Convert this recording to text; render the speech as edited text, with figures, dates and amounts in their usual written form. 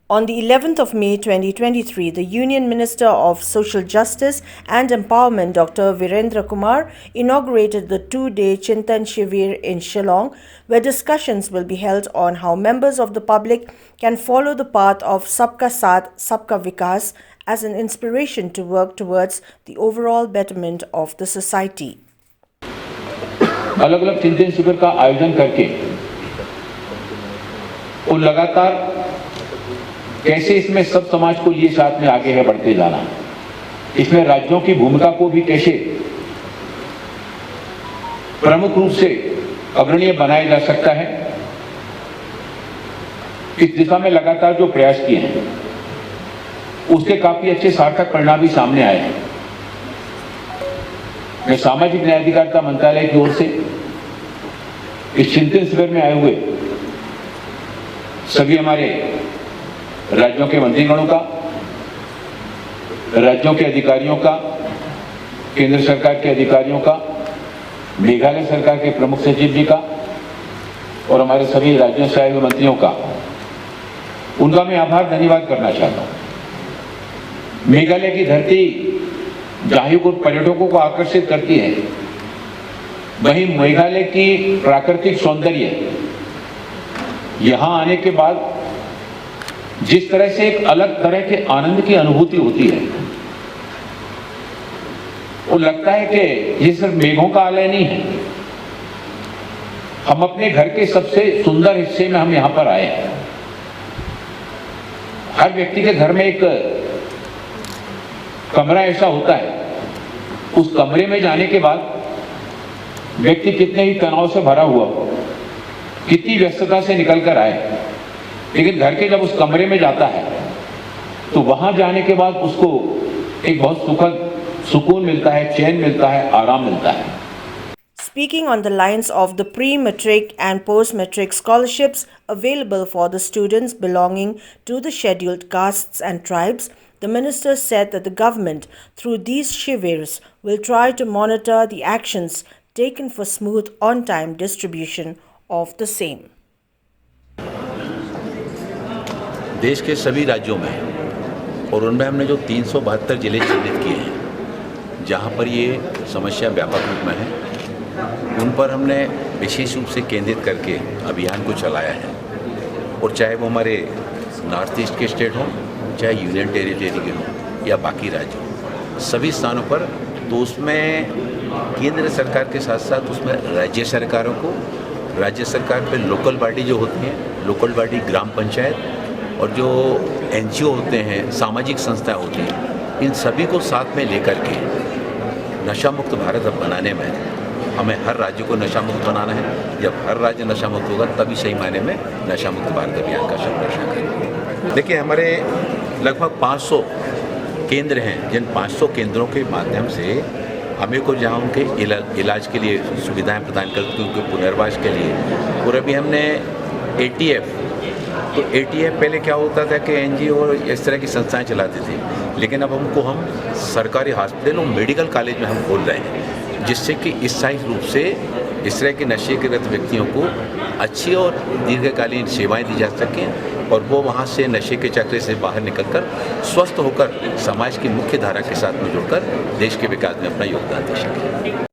On the 11th of May 2023, the Union Minister of Social Justice and Empowerment, Dr. Virendra Kumar, inaugurated the two-day Chintan Shivir in Shillong, where discussions will be held on how members of the public can follow the path of Sabka Saath, Sabka Vikas as an inspiration to work towards the overall betterment of the society. अलग अलग चिंतन शिविर का आयोजन करके वो लगातार कैसे इसमें सब समाज को लिए साथ में आगे है बढ़ते जाना, इसमें राज्यों की भूमिका को भी कैसे प्रमुख रूप से अग्रणीय बनाया जा सकता है, इस दिशा में लगातार जो प्रयास किए हैं उसके काफी अच्छे सार्थक परिणाम भी सामने आए हैं। मैं सामाजिक न्याय अधिकारिता मंत्रालय की ओर से इस चिंतन शिविर में आए हुए सभी हमारे राज्यों के मंत्रीगणों का, राज्यों के अधिकारियों का, केंद्र सरकार के अधिकारियों का, मेघालय सरकार के प्रमुख सचिव जी का और हमारे सभी राज्यों से आए हुए मंत्रियों का, उनका मैं आभार धन्यवाद करना चाहता हूं। मेघालय की धरती जहां कुछ पर्यटकों को आकर्षित करती है, वहीं मेघालय की प्राकृतिक सौंदर्य यहां आने के बाद जिस तरह से एक अलग तरह के आनंद की अनुभूति होती है, वो लगता है कि ये सिर्फ मेघों का आलय नहीं है। हम अपने घर के सबसे सुंदर हिस्से में हम यहां पर आए हैं। हर व्यक्ति के घर में एक कमरा ऐसा होता है, उस कमरे में जाने के बाद व्यक्ति कितने ही तनाव से भरा हुआ हो, कितनी व्यस्तता से निकल कर आए, लेकिन घर के जब उस कमरे में जाता है तो वहां जाने के बाद उसको एक बहुत सुखद सुकून मिलता है, चैन मिलता है, आराम मिलता है। Speaking on the lines of the pre-matric and post-matric scholarships available for the students belonging to the scheduled castes and tribes, the minister said that the government, through these shivirs, will try to monitor the actions taken for smooth on-time distribution of the same. देश के सभी राज्यों में और उनमें हमने जो 372 जिले चिन्हित किए हैं, जहां पर ये समस्या व्यापक रूप में है, उन पर हमने विशेष रूप से केंद्रित करके अभियान को चलाया है। और चाहे वो हमारे नॉर्थ ईस्ट के स्टेट हों, चाहे यूनियन टेरिटरी के हों या बाकी राज्य हों, सभी स्थानों पर तो उसमें केंद्र सरकार के साथ साथ उसमें राज्य सरकारों को, राज्य सरकार पे लोकल बॉडी जो होती हैं, लोकल बॉडी ग्राम पंचायत और जो एनजीओ होते हैं, सामाजिक संस्थाएं होती हैं, इन सभी को साथ में लेकर के नशा मुक्त भारत बनाने में हमें हर राज्य को नशा मुक्त बनाना है। जब हर राज्य नशा मुक्त होगा तभी सही मायने में नशा मुक्त भारत अभियान का संरक्षण करेंगे। देखिए, हमारे लगभग 500 केंद्र हैं, जिन 500 केंद्रों के माध्यम से हमें को जहाँ उनके इलाज के लिए सुविधाएं प्रदान करती हैं, उनके पुनर्वास के लिए। और अभी हमने ATF, तो ATF पहले क्या होता था कि NGO और इस तरह की संस्थाएं चलाती थी, लेकिन अब हम सरकारी हॉस्पिटल और मेडिकल कॉलेज में हम खोल रहे हैं, जिससे कि स्थायी रूप से इस तरह के नशे के ग्रस्त व्यक्तियों को अच्छी और दीर्घकालीन सेवाएं दी जा सकें और वो वहाँ से नशे के चक्र से बाहर निकलकर स्वस्थ होकर समाज की मुख्य धारा के साथ में जुड़कर देश के विकास में अपना योगदान दे सकें।